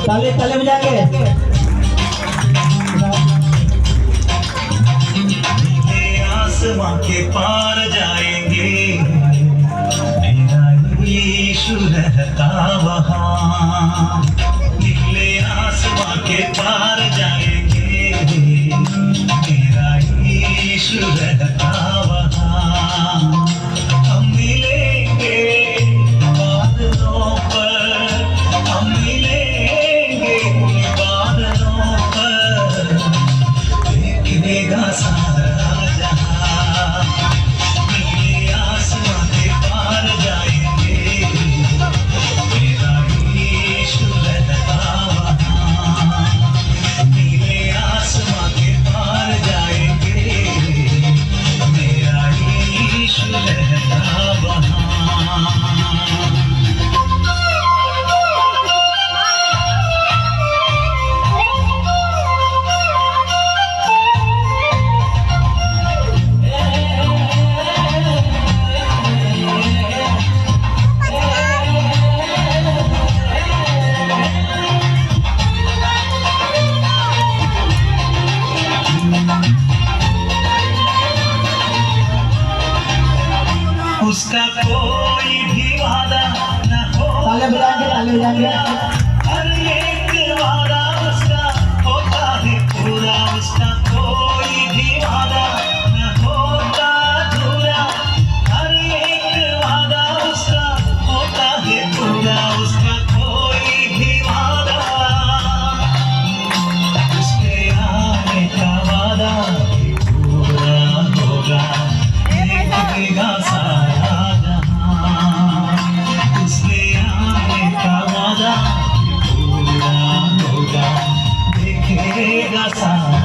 ताले ताले बजा के आसमां के पार जाएंगे, मेरा यीशु रहता वहाँ। नीले आसमां के पार जाएंगे, मेरा यीशु रहता वहाँ। हम मिलेंगे बादलों पर, हम मिलेंगे बादलों पर, देखेगा सारा जहां। नीले आसमां के पार जाएंगे, मेरा यीशु रहता वहाँ। नीले आसमां के पार जाएंगे, मेरा यीशु रहता वहाँ। उसका कोई भी वादा न हो, ताले बजा के हर एक वादा उसका होता है पूरा। उसका कोई भी वादा न होता अधूरा, हर एक वादा उसका होता है पूरा। उसका कोई भी वादा, उसके आने का वादा पूरा होगा। देखेगा सारा जहां, उसके आने का वादा पूरा होगा। देखेगा सारा